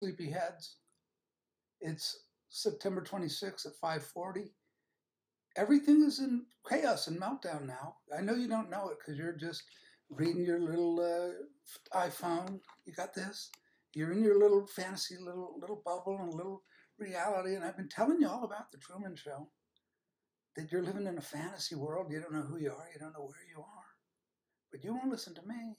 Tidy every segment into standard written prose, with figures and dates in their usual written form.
Sleepyheads. It's September 26th at 5:40. Everything is in chaos and meltdown now. I know you don't know it because you're just reading your little iPhone. You got this. You're in your little fantasy little bubble and a little reality. And I've been telling you all about the Truman Show. That you're living in a fantasy world. You don't know who you are. You don't know where you are. But you won't listen to me.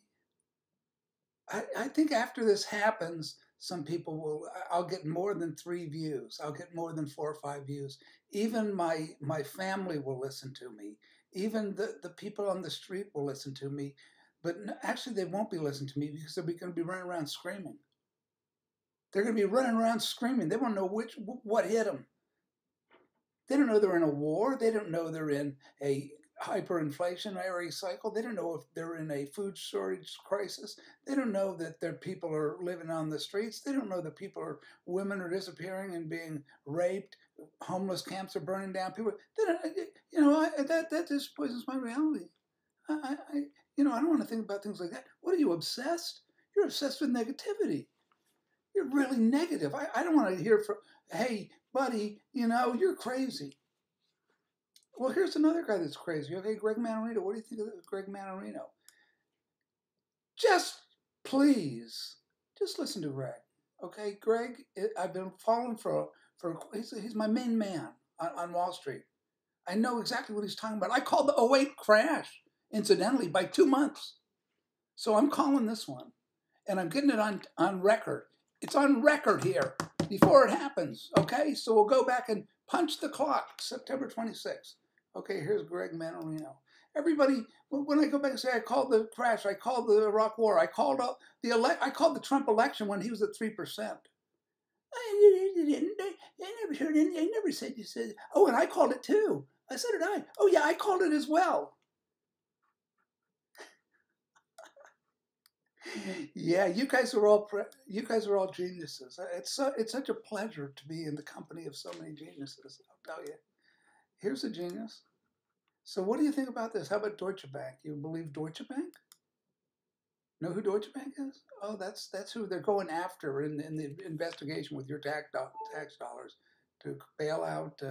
I think after this happens, some people will, I'll get more than 3 views. I'll get more than 4 or 5 views. Even my family will listen to me. Even the people on the street will listen to me. But actually they won't be listening to me because they're going to be running around screaming. They're going to be running around screaming. They won't know what hit them. They don't know they're in a war. They don't know they're in a hyperinflationary cycle. They don't know if they're in a food shortage crisis. They don't know that their people are living on the streets. They don't know that women are disappearing and being raped. Homeless camps are burning down. People, they don't, that just poisons my reality. I don't want to think about things like that. What are you, obsessed? You're obsessed with negativity. You're really negative. I don't want to hear from, hey, buddy, you're crazy. Well, here's another guy that's crazy. Okay, Greg Manarino. What do you think of Greg Manarino? Please, just listen to Greg. Okay, Greg, I've been following he's my main man on Wall Street. I know exactly what he's talking about. I called the '08 crash, incidentally, by 2 months. So I'm calling this one, and I'm getting it on record. It's on record here before it happens, okay? So we'll go back and punch the clock, September 26th. Okay, here's Greg Manarino. Everybody, when I go back and say I called the crash, I called the Iraq War, I called the Trump election when he was at 3%. I never heard anything. I never said you said. Oh, and I called it too. I said it. Oh yeah, I called it as well. Yeah, you guys are all geniuses. It's such a pleasure to be in the company of so many geniuses. I'll tell you. Here's a genius. So what do you think about this? How about Deutsche Bank? You believe Deutsche Bank? Know who Deutsche Bank is? Oh, that's who they're going after in the investigation with your tax dollars to bail out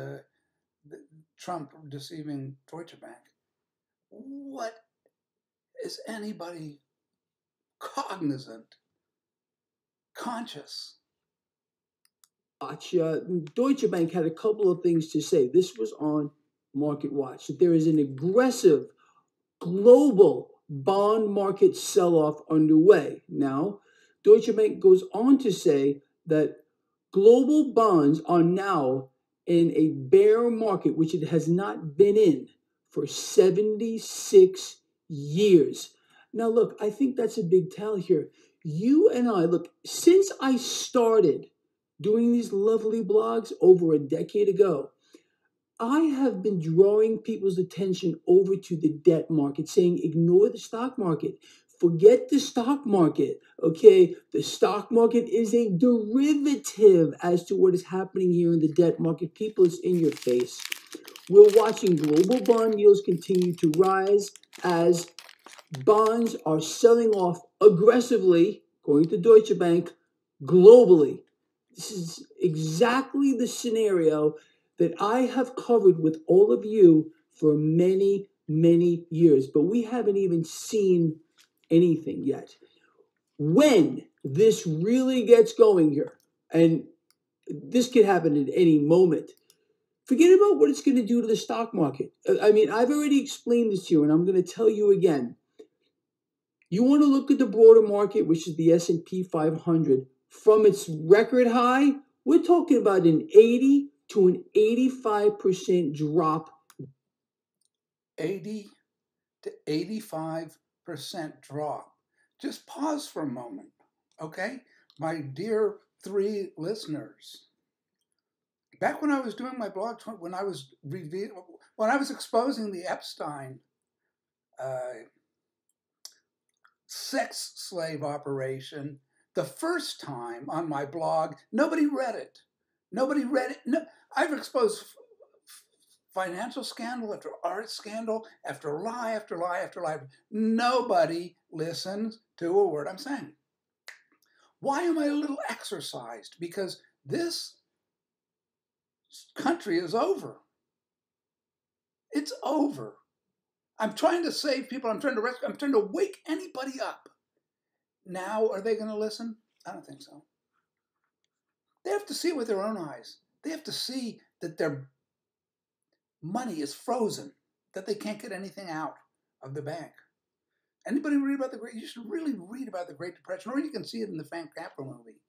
Trump deceiving Deutsche Bank. What is anybody cognizant, conscious? Deutsche Bank had a couple of things to say. This was on Market Watch. That there is an aggressive global bond market sell-off underway. Now, Deutsche Bank goes on to say that global bonds are now in a bear market, which it has not been in for 76 years. Now, look, I think that's a big tell here. You and I, look, since I started doing these lovely blogs over a decade ago, I have been drawing people's attention over to the debt market, saying ignore the stock market. Forget the stock market, okay? The stock market is a derivative as to what is happening here in the debt market. People, it's in your face. We're watching global bond yields continue to rise as bonds are selling off aggressively, according to Deutsche Bank, globally. This is exactly the scenario that I have covered with all of you for many, many years, but we haven't even seen anything yet. When this really gets going here, and this could happen at any moment, forget about what it's going to do to the stock market. I mean, I've already explained this to you, and I'm going to tell you again. You want to look at the broader market, which is the S&P 500, from its record high, we're talking about an 80 to an 85% drop. 80 to 85% drop. Just pause for a moment, okay? My dear 3 listeners, back when I was doing my blog, when I was exposing the Epstein sex slave operation, the first time on my blog, nobody read it. Nobody read it. No, I've exposed financial scandal after art scandal, after lie, after lie, after lie. Nobody listens to a word I'm saying. Why am I a little exercised? Because this country is over. It's over. I'm trying to save people. I'm trying to rescue. I'm trying to wake anybody up. Now, are they going to listen? I don't think so. They have to see it with their own eyes. They have to see that their money is frozen, that they can't get anything out of the bank. Anybody read about the Great? You should really read about the Great Depression, or you can see it in the Frank Capra movie.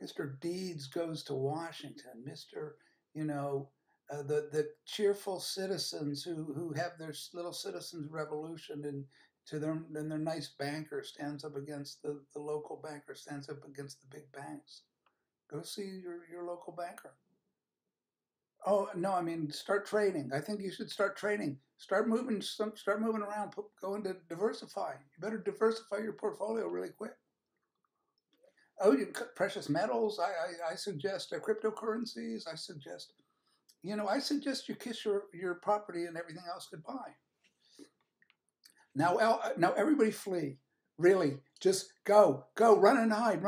Mr. Deeds goes to Washington. Mr. The cheerful citizens who have their little citizens' revolution, and their nice banker stands up against the local banker, stands up against the big banks. Go see your local banker. Oh no, I mean, start trading. I think you should start trading. Start moving around. Go into diversify. You better diversify your portfolio really quick. Oh, precious metals. I suggest cryptocurrencies. I suggest you kiss your property and everything else goodbye. Now everybody flee. Really, just go, run and hide.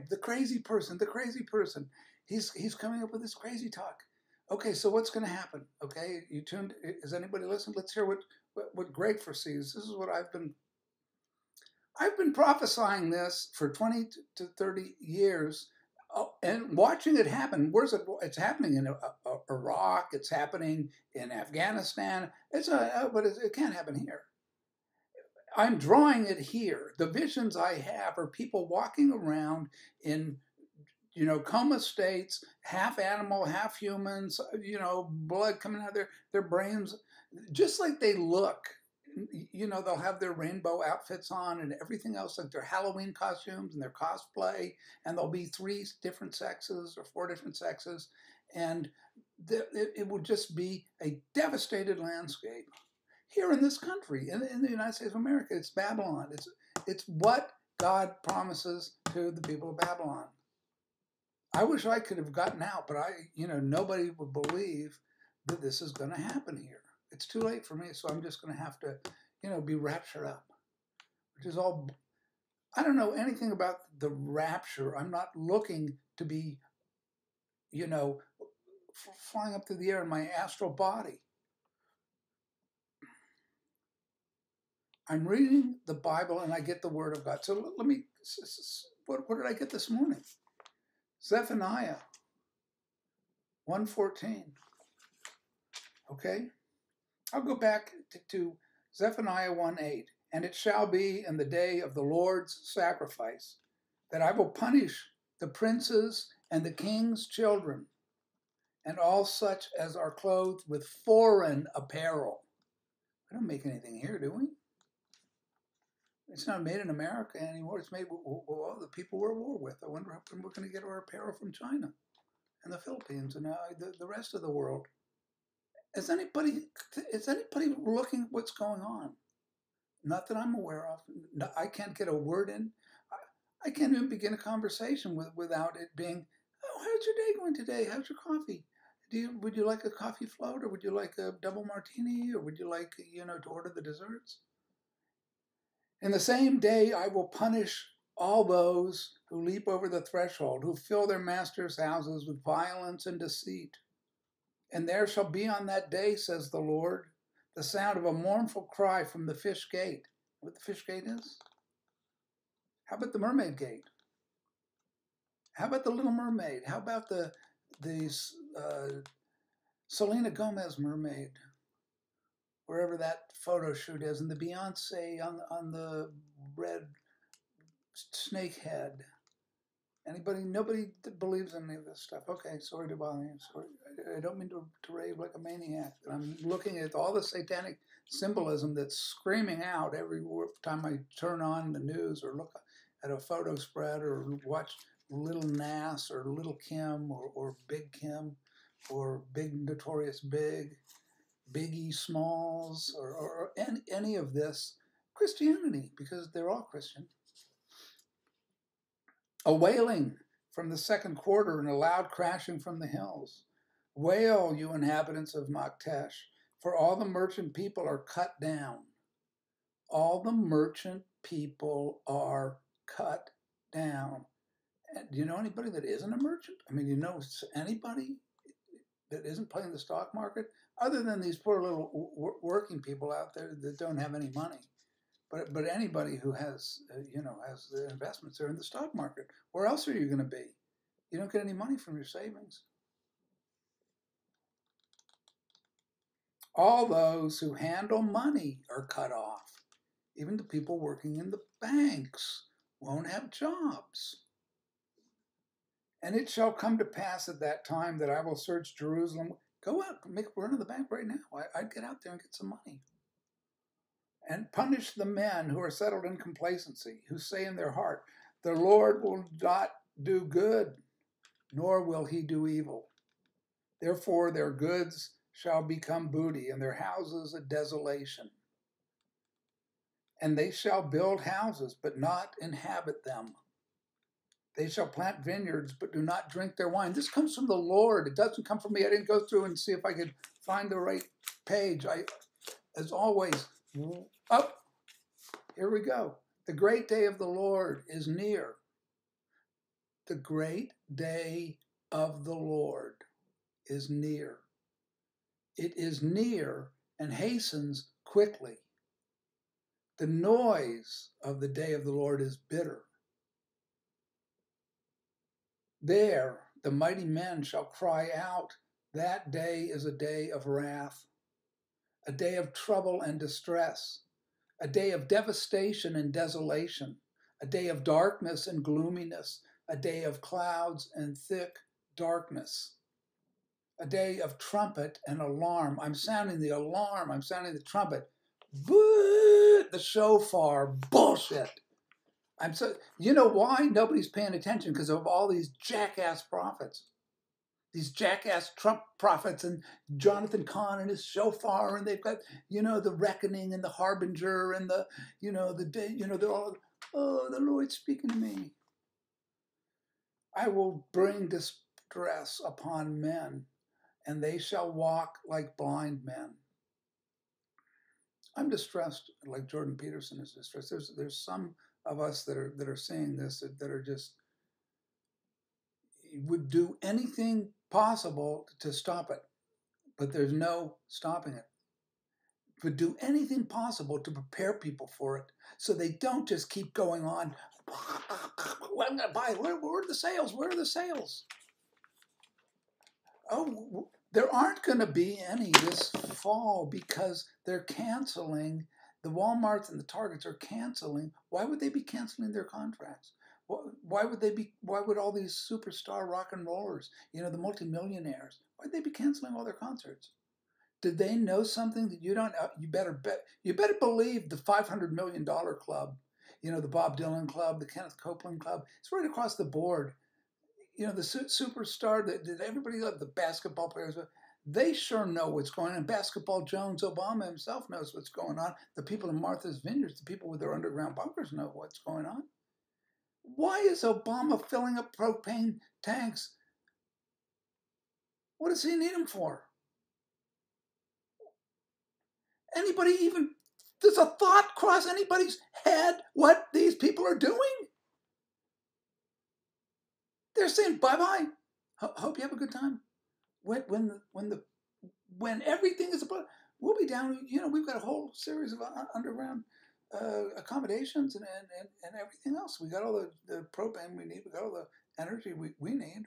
The crazy person. He's coming up with this crazy talk. Okay, so what's going to happen? Okay, you tuned. Is anybody listening? Let's hear what Greg foresees. This is what I've been prophesying this for 20 to 30 years, and watching it happen. Where's it? It's happening in Iraq. It's happening in Afghanistan. But it can't happen here. I'm drawing it here. The visions I have are people walking around in, coma states, half animal, half humans, blood coming out of their brains, just like they look. They'll have their rainbow outfits on and everything else, like their Halloween costumes and their cosplay, and there'll be 3 different sexes or 4 different sexes, and it will just be a devastated landscape. Here in this country, in the United States of America, it's Babylon. It's what God promises to the people of Babylon. I wish I could have gotten out, but nobody would believe that this is going to happen here. It's too late for me, so I'm just going to have to, be raptured up, which is all. I don't know anything about the rapture. I'm not looking to be, flying up through the air in my astral body. I'm reading the Bible and I get the Word of God. So let me, what did I get this morning? Zephaniah 1:14. Okay? I'll go back to Zephaniah 1:8. And it shall be in the day of the Lord's sacrifice that I will punish the princes and the king's children and all such as are clothed with foreign apparel. We don't make anything here, do we? It's not made in America anymore. It's made with the people we're at war with. I wonder how we're going to get our apparel from China and the Philippines and the rest of the world. Is anybody looking at what's going on? Not that I'm aware of. No, I can't get a word in. I can't even begin a conversation without it being, oh, how's your day going today? How's your coffee? Would you like a coffee float, or would you like a double martini, or would you like, to order the desserts? In the same day, I will punish all those who leap over the threshold, who fill their masters' houses with violence and deceit. And there shall be on that day, says the Lord, the sound of a mournful cry from the fish gate. What the fish gate is? How about the mermaid gate? How about the Little Mermaid? How about the Selena Gomez mermaid? Wherever that photo shoot is, and the Beyonce on the red snake head. Nobody believes in any of this stuff. Okay, sorry to bother you. Sorry, I don't mean to rave like a maniac. I'm looking at all the satanic symbolism that's screaming out every time I turn on the news or look at a photo spread or watch Little Nas or Little Kim or Big Kim or Big Notorious Big. Biggie Smalls, or any of this Christianity, because they're all Christian. A wailing from the second quarter and a loud crashing from the hills. Wail, you inhabitants of Maktesh, for all the merchant people are cut down. All the merchant people are cut down. Do you know anybody that isn't a merchant? I mean, you know anybody that isn't playing the stock market, other than these poor little working people out there that don't have any money. But anybody who has has the investments are in the stock market. Where else are you going to be? You don't get any money from your savings. All those who handle money are cut off. Even the people working in the banks won't have jobs. And it shall come to pass at that time that I will search Jerusalem. Go out, make a run of the bank right now. I'd get out there and get some money. And punish the men who are settled in complacency, who say in their heart, the Lord will not do good, nor will he do evil. Therefore their goods shall become booty, and their houses a desolation. And they shall build houses, but not inhabit them. They shall plant vineyards, but do not drink their wine. This comes from the Lord. It doesn't come from me. I didn't go through and see if I could find the right page. As always, up. Here we go. The great day of the Lord is near. The great day of the Lord is near. It is near and hastens quickly. The noise of the day of the Lord is bitter. There the mighty men shall cry out. That day is a day of wrath, a day of trouble and distress, a day of devastation and desolation, a day of darkness and gloominess, a day of clouds and thick darkness, a day of trumpet and alarm. I'm sounding the alarm. I'm sounding the trumpet. Boo! The shofar. Bullshit. You know why nobody's paying attention? Because of all these jackass prophets, these jackass Trump prophets, and Jonathan Cahn and his shofar, and they've got the reckoning and the harbinger and the day. They're all, oh, the Lord's speaking to me. I will bring distress upon men, and they shall walk like blind men. I'm distressed, like Jordan Peterson is distressed. There's some of us that are saying this that are just would do anything possible to stop it, but there's no stopping it. Would do anything possible to prepare people for it, so they don't just keep going on. Well, I'm going to buy. Where are the sales? Where are the sales? Oh, there aren't going to be any this fall because they're canceling. The Walmarts and the Targets are canceling. Why would they be canceling their contracts? Why would all these superstar rock and rollers, the multimillionaires, why'd they be canceling all their concerts? Did they know something that you don't? You better believe the $500 million club, the Bob Dylan club, the Kenneth Copeland club. It's right across the board. The superstar that everybody loved, the basketball players. They sure know what's going on. Basketball Jones, Obama himself knows what's going on. The people in Martha's Vineyards, the people with their underground bunkers know what's going on. Why is Obama filling up propane tanks? What does he need them for? Does a thought cross anybody's head what these people are doing? They're saying bye-bye. Hope you have a good time. When everything is about, we'll be down. We've got a whole series of underground accommodations and everything else. We got all the propane we need. We got all the energy we need.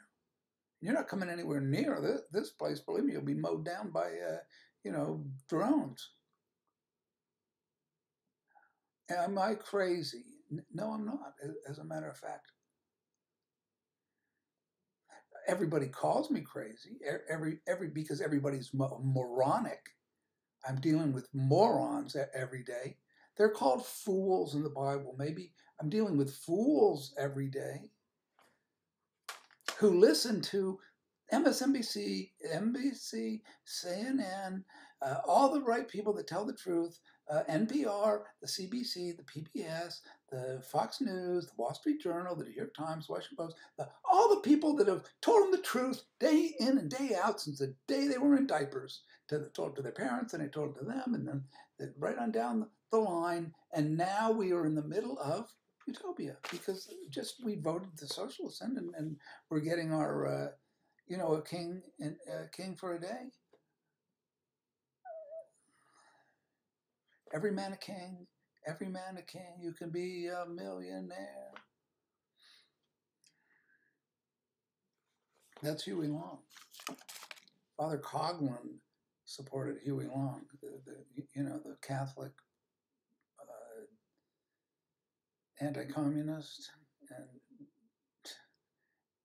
You're not coming anywhere near this place. Believe me, you'll be mowed down by drones. Am I crazy? No, I'm not. As a matter of fact. Everybody calls me crazy. Because everybody's moronic. I'm dealing with morons every day. They're called fools in the Bible. Maybe I'm dealing with fools every day who listen to MSNBC, NBC, CNN, all the right people that tell the truth, NPR, the CBC, the PBS, the Fox News, the Wall Street Journal, the New York Times, Washington Post, all the people that have told them the truth day in and day out since the day they were in diapers, told to their parents, and they told it to them, and then right on down the line. And now we are in the middle of utopia, because just we voted the socialists in, and we're getting our, a king and king for a day. Every man a king, every man a king. You can be a millionaire. That's Huey Long. Father Coughlin supported Huey Long, the Catholic anti-communist, and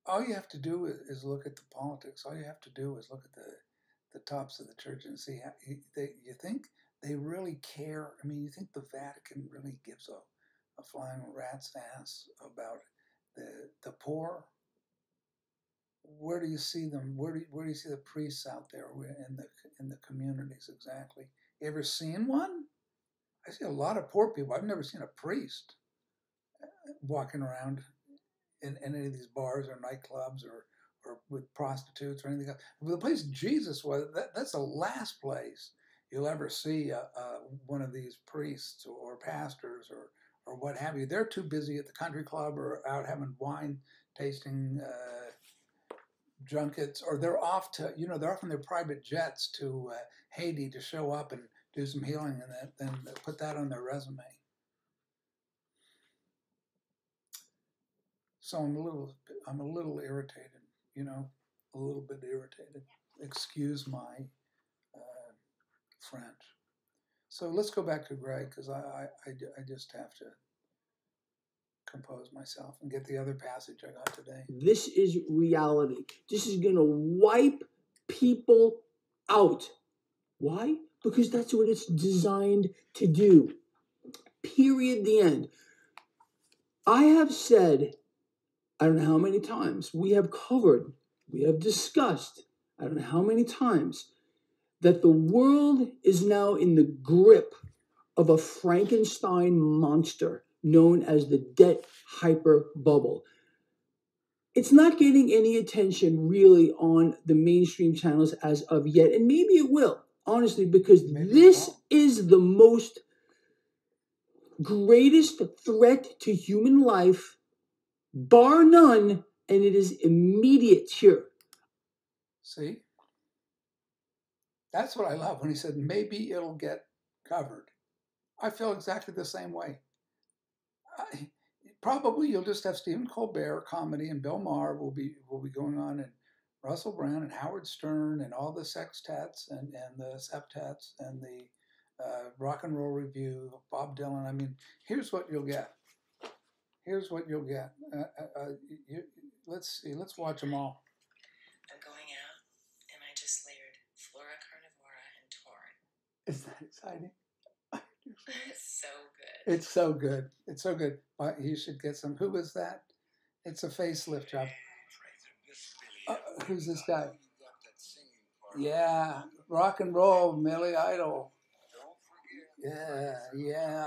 all you have to do is look at the politics. All you have to do is look at the tops of the church and see how you think they really care. I mean, you think the Vatican really gives a flying rat's ass about the poor? Where do you see them? Where do you see the priests out there in the communities exactly? You ever seen one? I see a lot of poor people. I've never seen a priest walking around in any of these bars or nightclubs or with prostitutes or anything else. The place Jesus was, that's the last place you'll ever see one of these priests or pastors or what have you. They're too busy at the country club or out having wine tasting junkets, or they're off to, they're off in their private jets to Haiti to show up and do some healing and then put that on their resume. So I'm a little irritated, a little bit irritated. Excuse my French. So let's go back to Greg, because I just have to compose myself and get the other passage I got today. This is reality. This is going to wipe people out. Why? Because that's what it's designed to do. Period. The end. I have said, I don't know how many times, we have covered, we have discussed, I don't know how many times, that the world is now in the grip of a Frankenstein monster known as the debt hyper bubble. It's not getting any attention really on the mainstream channels as of yet, and maybe it will, honestly, because this is the most greatest threat to human life, bar none, and it is immediate here. See? That's what I love when he said, maybe it'll get covered. I feel exactly the same way. Probably you'll just have Stephen Colbert comedy, and Bill Maher will be going on, and Russell Brand and Howard Stern and all the sextets and the septets and the Rock and Roll Review, Bob Dylan. I mean, here's what you'll get. Here's what you'll get. Let's see. Let's watch them all. I'm going out, and I just layered Flora Carnivora and Torn. Is that exciting? It's so good. It's so good. It's so good. You should get some. Who was that? It's a facelift job. Who's this guy? Yeah, rock and roll, Millie Idol. Yeah.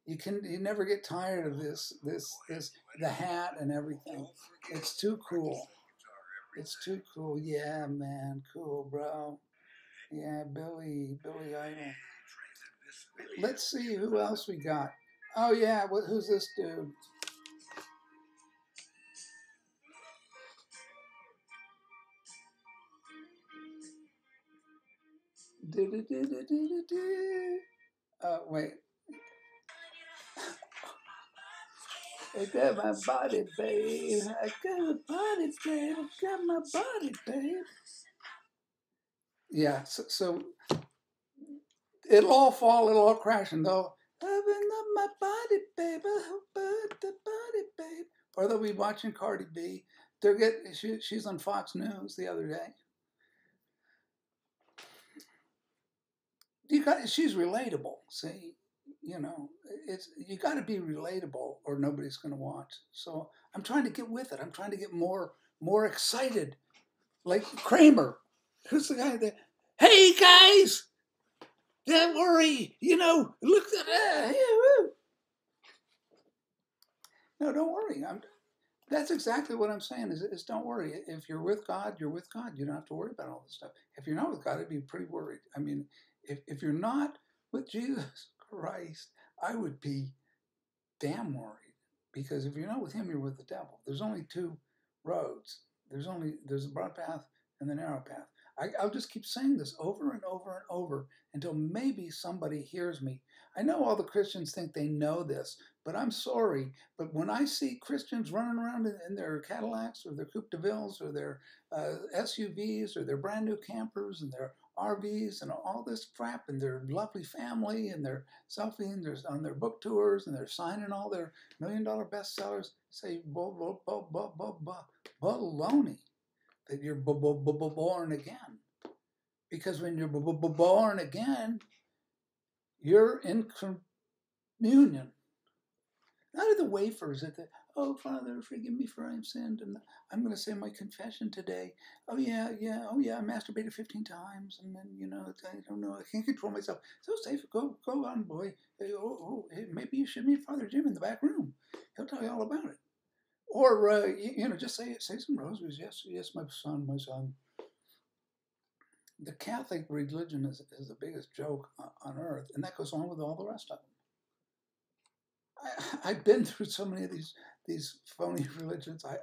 You never get tired of this, the hat and everything. It's too cool. It's too cool. Yeah, man, cool, bro. Yeah, Billy Idol. Let's see who else we got. Oh yeah, who's this dude? Wait. I got my body, babe. I got my body, babe. I got my body, babe. Yeah, so it'll all crash, and they'll open up my body, babe. The body, babe. Or they'll be watching Cardi B. She's on Fox News the other day. She's relatable. See, you got to be relatable, or nobody's going to watch. So I'm trying to get with it. I'm trying to get more excited, like Kramer. Who's the guy there? Hey guys, don't worry. Look at that. No, don't worry. That's exactly what I'm saying. Is don't worry. If you're with God, you're with God. You don't have to worry about all this stuff. If you're not with God, I'd be pretty worried. I mean, if you're not with Jesus Christ, I would be damn worried. Because if you're not with him, you're with the devil. There's only two roads. There's a broad path and the narrow path. I'll just keep saying this over and over and over until maybe somebody hears me. I know all the Christians think they know this, but I'm sorry. But when I see Christians running around in their Cadillacs or their Coupe de Villes or their SUVs or their brand new campers and their RVs and all this crap and their lovely family and their selfie and on their book tours and they're signing all their $1 million bestsellers, say baloney that you're born again. Because when you're born again, you're in communion. Not at the wafers, at the, oh, Father, forgive me for I have sinned, and I'm going to say my confession today. Oh, yeah, I masturbated 15 times, and then, I don't know, I can't control myself. So safe, go on, boy. Hey, hey, maybe you should meet Father Jim in the back room. He'll tell you all about it. Or, just say some rosaries. Yes, my son. The Catholic religion is the biggest joke on earth, and that goes on with all the rest of them. I've been through so many of these phony religions. I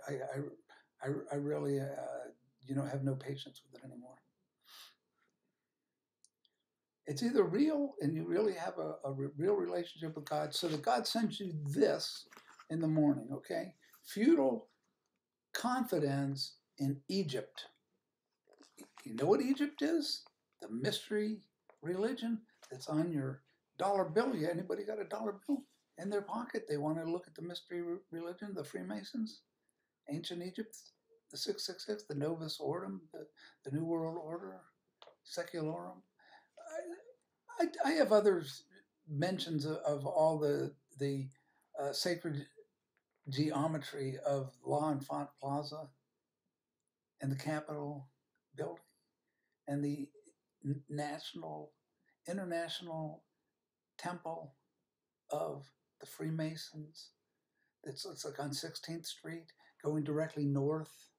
really, have no patience with it anymore. It's either real and you really have a real relationship with God, so that God sends you this in the morning, okay? Feudal confidence in Egypt. You know what Egypt is? The mystery religion that's on your dollar bill. Yeah, anybody got a dollar bill in their pocket? They want to look at the mystery religion, the Freemasons, ancient Egypt, the 666, the Novus Ordo, the New World Order, Secularum. I have other mentions of all the sacred geometry of La Infant Plaza and the Capitol building and the international temple of the Freemasons. It's like on 16th Street, going directly north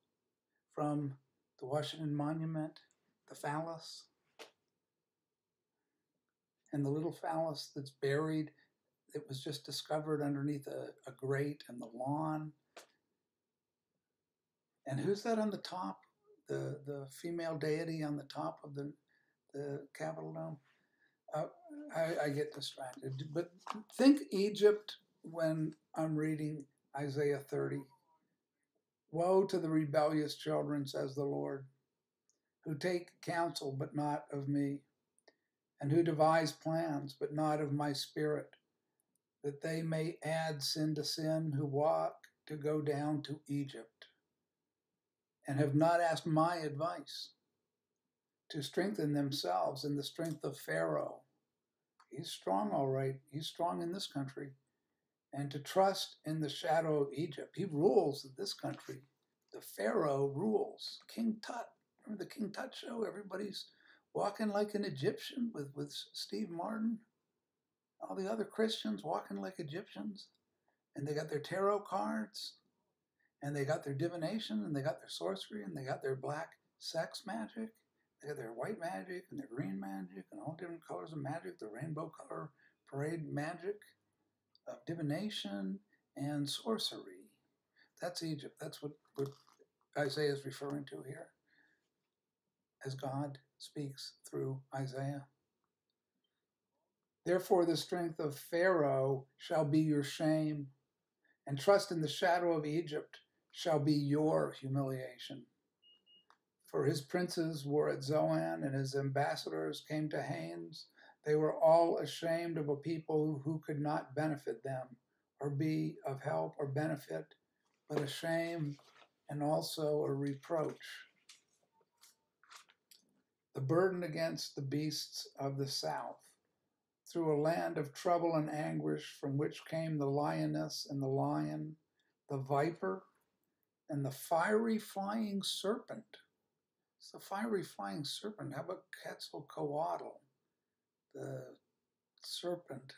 from the Washington Monument, the phallus, and the little phallus that's buried. It was just discovered underneath a grate in the lawn. And who's that on the top? The female deity on the top of the Capitol Dome? I get distracted. But think Egypt when I'm reading Isaiah 30. Woe to the rebellious children, says the Lord, who take counsel but not of me, and who devise plans but not of my spirit, that they may add sin to sin, who walk to go down to Egypt, and have not asked my advice, to strengthen themselves in the strength of Pharaoh. He's strong, all right. He's strong in this country. And to trust in the shadow of Egypt. He rules this country. The Pharaoh rules. King Tut. Remember the King Tut show? Everybody's walking like an Egyptian with Steve Martin. All the other Christians walking like Egyptians. And they got their tarot cards. And they got their divination. And they got their sorcery. And they got their black sex magic. They got their white magic and their green magic and all different colors of magic. The rainbow color parade magic of divination and sorcery. That's Egypt. That's what Isaiah is referring to here as God speaks through Isaiah. Therefore, the strength of Pharaoh shall be your shame, and trust in the shadow of Egypt shall be your humiliation. For his princes were at Zoan, and his ambassadors came to Hanes. They were all ashamed of a people who could not benefit them, or be of help or benefit, but a shame and also a reproach. The burden against the beasts of the south, through a land of trouble and anguish, from which came the lioness and the lion, the viper, and the fiery flying serpent. It's the fiery flying serpent. How about Quetzalcoatl, the serpent,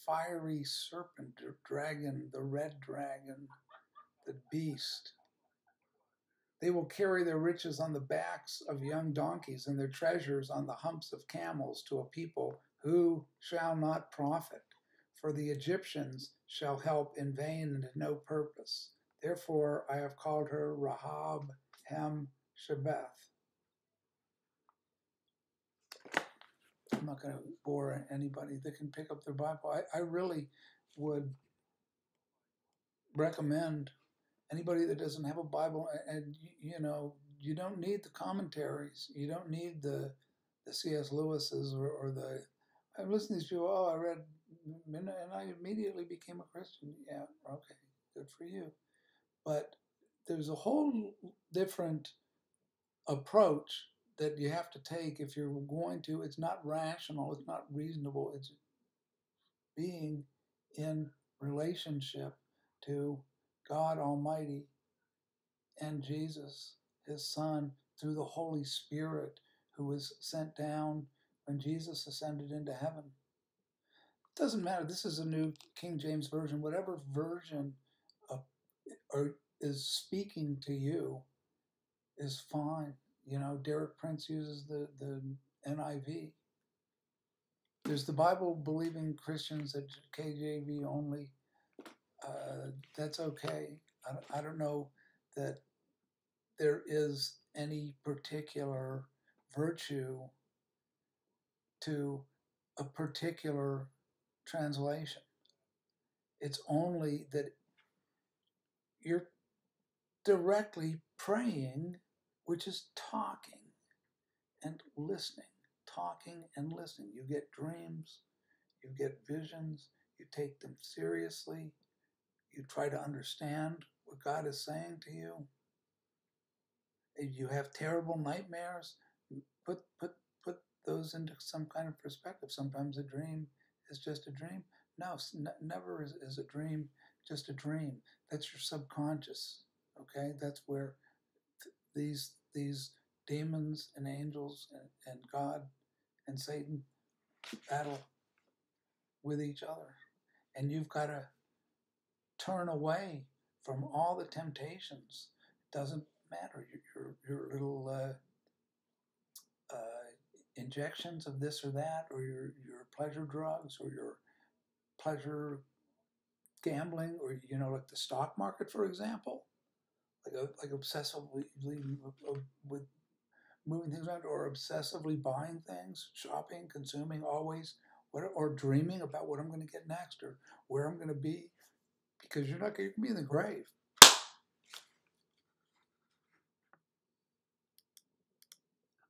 fiery serpent, the dragon, the red dragon, the beast. They will carry their riches on the backs of young donkeys and their treasures on the humps of camels to a people who shall not profit. for the Egyptians shall help in vain and to no purpose. Therefore I have called her Rahab Hem Shebeth. I'm not going to bore anybody that can pick up their Bible. I really would recommend anybody that doesn't have a Bible, and you know, you don't need the commentaries. You don't need the C.S. Lewis's or the. I've listened to these people. Oh, I read, and I immediately became a Christian. Yeah, okay, good for you. But there's a whole different approach that you have to take if you're going to. It's not rational. It's not reasonable. It's being in relationship to God Almighty and Jesus, his Son, through the Holy Spirit, who was sent down when Jesus ascended into heaven. It doesn't matter. This is a new King James Version. Whatever version is speaking to you is fine. You know, Derek Prince uses the NIV. There's the Bible-believing Christians that KJV only. That's okay. I don't know that there is any particular virtue to a particular translation. It's only that you're directly praying, which is talking and listening, talking and listening. You get dreams, you get visions, you take them seriously, you try to understand what God is saying to you. If you have terrible nightmares, put those into some kind of perspective. Sometimes a dream is just a dream. No, never is a dream just a dream. That's your subconscious. Okay, that's where these demons and angels and God and Satan battle with each other, and you've got to turn away from all the temptations. It doesn't matter your little injections of this or that, or your pleasure drugs, or your pleasure gambling, or like the stock market, for example, like obsessively with moving things around, or obsessively buying things, shopping, consuming, always, or dreaming about what I'm going to get next or where I'm going to be, because you're not going to be in the grave.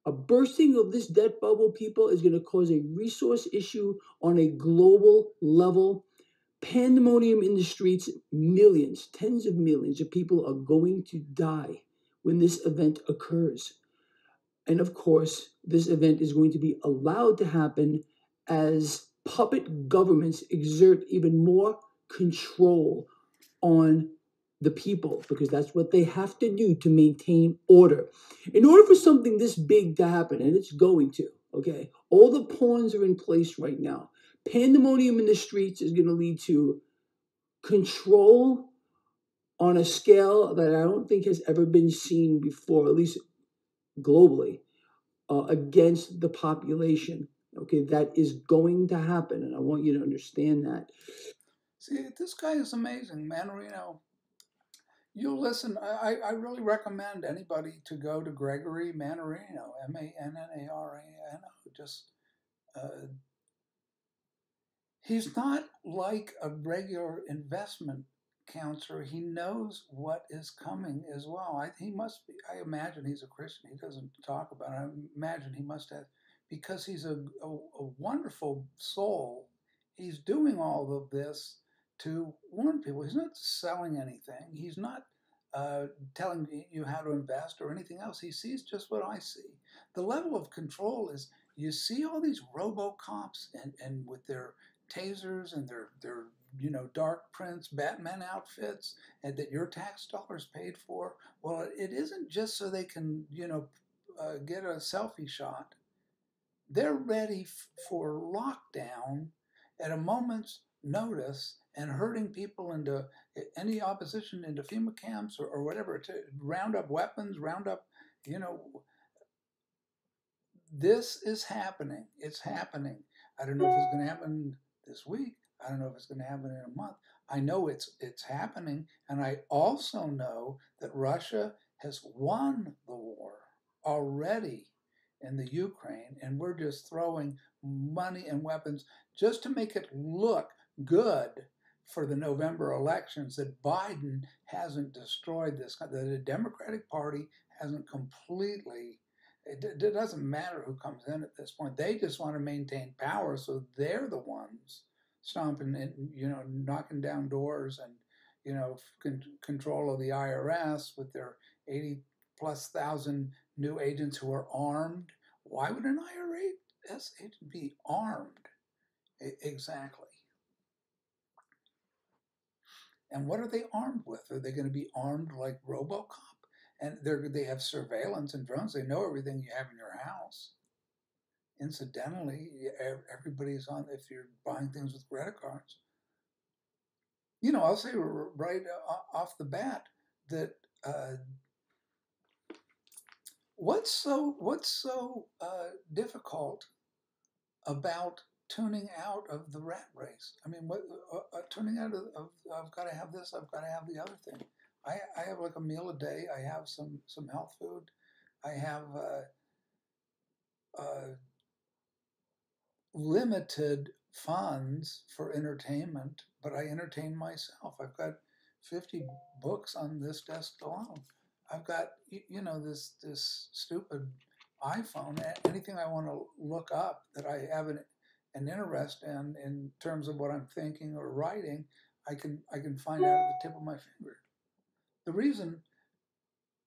A bursting of this debt bubble, people, is going to cause a resource issue on a global level. Pandemonium in the streets, millions, tens of millions of people are going to die when this event occurs. And of course, this event is going to be allowed to happen as puppet governments exert even more control on the people, because that's what they have to do to maintain order. In order for something this big to happen, and it's going to, okay, all the pawns are in place right now. Pandemonium in the streets is going to lead to control on a scale that I don't think has ever been seen before, at least globally, against the population. Okay, that is going to happen, and I want you to understand that. See, this guy is amazing, Manarino. You'll listen. I really recommend anybody to go to Gregory Manarino, Mannarino. Just he's not like a regular investment counselor. He knows what is coming as well. He must be. I imagine he's a Christian. He doesn't talk about it. I imagine he must have, because he's a wonderful soul. He's doing all of this to warn people. He's not selling anything. He's not telling you how to invest or anything else. He sees just what I see. The level of control is, you see all these RoboCops and with their tasers and their dark prints, Batman outfits, and that your tax dollars paid for. Well, it isn't just so they can get a selfie shot. They're ready for lockdown at a moment's notice and herding people into any opposition into FEMA camps or whatever, to round up weapons, round up, this is happening. It's happening. I don't know if it's going to happen this week. I don't know if it's going to happen in a month. I know it's happening, and I also know that Russia has won the war already in the Ukraine, and we're just throwing money and weapons just to make it look good for the November elections, that Biden hasn't destroyed this, that the Democratic Party hasn't completely, it doesn't matter who comes in at this point. They just want to maintain power, so they're the ones stomping and, knocking down doors and, control of the IRS with their 80,000+ new agents who are armed. Why would an IRS agent be armed? Exactly. And what are they armed with? Are they going to be armed like RoboCop? And they have surveillance and drones. They know everything you have in your house. Incidentally, everybody's on, if you're buying things with credit cards. I'll say right off the bat that what's so difficult about tuning out of the rat race? I mean, what tuning out of I've got to have this, I've got to have the other thing. I have like a meal a day. I have some health food. I have limited funds for entertainment, but I entertain myself. I've got 50 books on this desk alone. I've got this stupid iPhone. Anything I want to look up that I have an interest in terms of what I'm thinking or writing, I can find out at the tip of my finger. The reason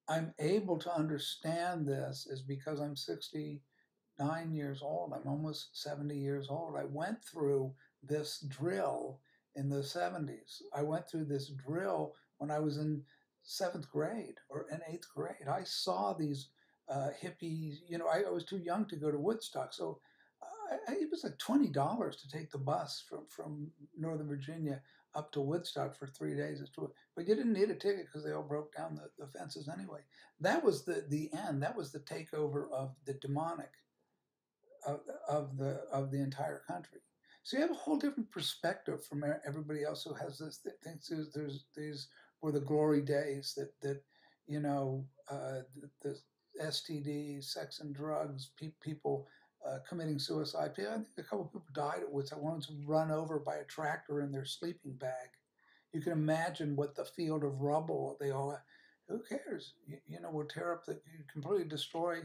I'm able to understand this is because I'm 69 years old. I'm almost 70 years old. I went through this drill in the 70s. I went through this drill when I was in 7th grade or in 8th grade. I saw these hippies. I was too young to go to Woodstock, so it was like $20 to take the bus from Northern Virginia up to Woodstock for 3 days. But you didn't need a ticket because they all broke down the fences anyway. That was the end. That was the takeover of the demonic of the entire country. So you have a whole different perspective from everybody else who has this. Thinks there's these were the glory days that the STDs, sex and drugs, people committing suicide. I think a couple of people died at Woodstock. One was run over by a tractor in their sleeping bag. You can imagine what the field of rubble they all. Who cares? We'll tear up completely destroy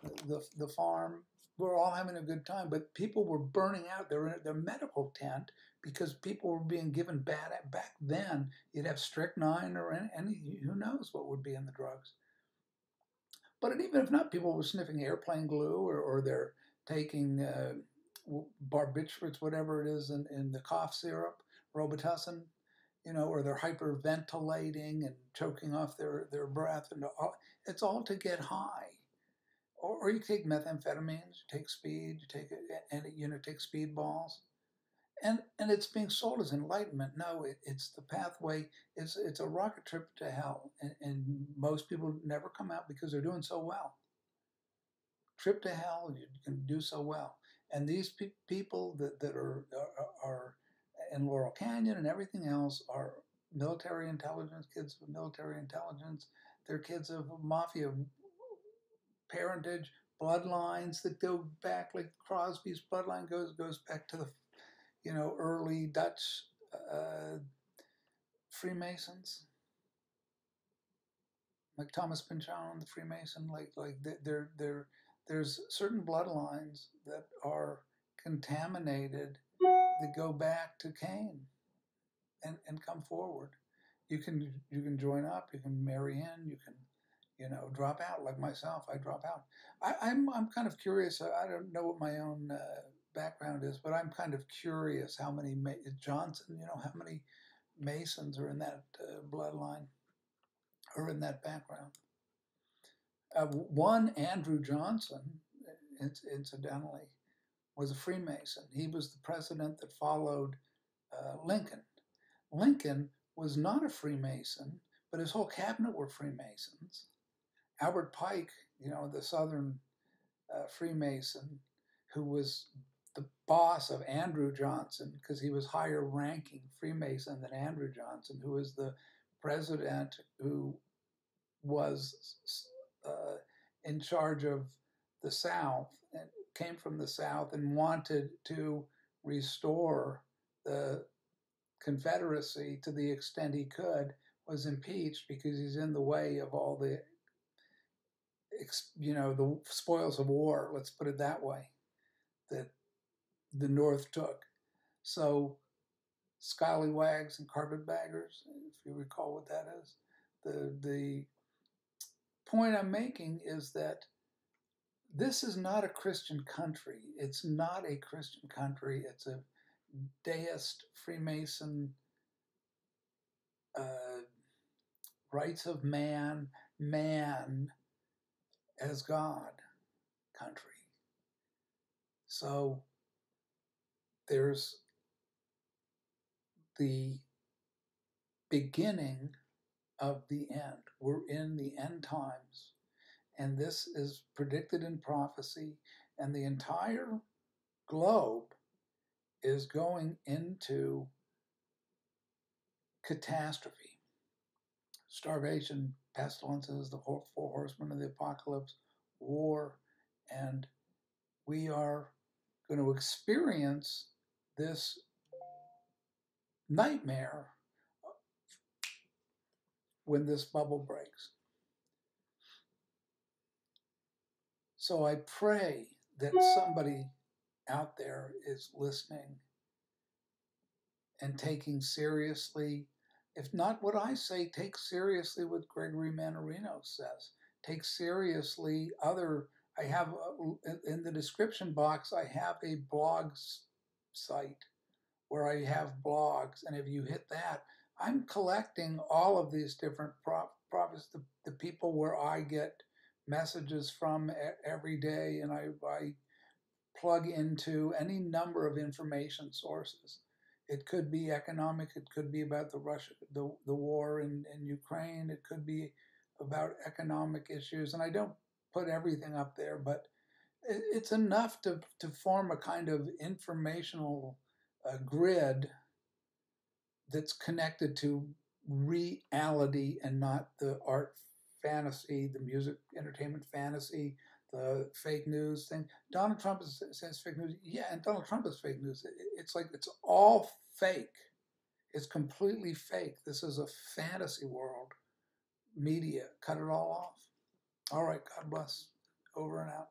the farm. We're all having a good time, but people were burning out their medical tent because people were being given bad. Back then, you'd have strychnine or any who knows what would be in the drugs. But even if not, people were sniffing airplane glue or they're taking barbiturates, whatever it is, in the cough syrup, Robitussin, or they're hyperventilating and choking off their breath. And it's all to get high. Or you take methamphetamines, you take speed, take speedballs, and it's being sold as enlightenment. No, it's the pathway. It's a rocket trip to hell, and most people never come out because they're doing so well. Trip to hell, you can do so well, and these people that are in Laurel Canyon and everything else are military intelligence, kids of military intelligence. They're kids of mafia parentage, bloodlines that go back, like Crosby's bloodline goes back to the early Dutch Freemasons, like Thomas Pynchon, the Freemason. There's certain bloodlines that are contaminated that go back to Cain and come forward. You can join up, you can marry in, you can drop out like myself. I drop out. I'm kind of curious. I don't know what my own background is, but I'm kind of curious how many Johnson, how many Masons are in that bloodline or in that background. One, Andrew Johnson, incidentally, was a Freemason. He was the president that followed Lincoln. Lincoln was not a Freemason, but his whole cabinet were Freemasons. Albert Pike, the Southern Freemason, who was the boss of Andrew Johnson, because he was higher ranking Freemason than Andrew Johnson, who was the president who was in charge of the South and came from the South and wanted to restore the Confederacy to the extent he could, was impeached because he's in the way of all the, the spoils of war, let's put it that way, that the North took. So scallywags and carpetbaggers, if you recall what that is. The point I'm making is that this is not a Christian country. It's not a Christian country. It's a deist, Freemason, rights of man as God country. So there's the beginning of the end. We're in the end times, and this is predicted in prophecy, and the entire globe is going into catastrophe. Starvation, pestilences, the four horsemen of the apocalypse, war, and we are going to experience this nightmare when this bubble breaks. So I pray that somebody out there is listening and taking seriously, if not what I say, take seriously what Gregory Mannarino says. Take seriously I have, in the description box, I have a blog site where I have blogs, and if you hit that, I'm collecting all of these different prophets, the people where I get messages from every day, and I plug into any number of information sources. It could be economic, it could be about the war in Ukraine, it could be about economic issues, and I don't put everything up there, but it's enough to form a kind of informational grid that's connected to reality and not the art fantasy, the music entertainment fantasy, the fake news thing. Donald Trump says fake news. Yeah, and Donald Trump is fake news. It's like it's all fake. It's completely fake. This is a fantasy world. Media, cut it all off. All right, God bless. Over and out.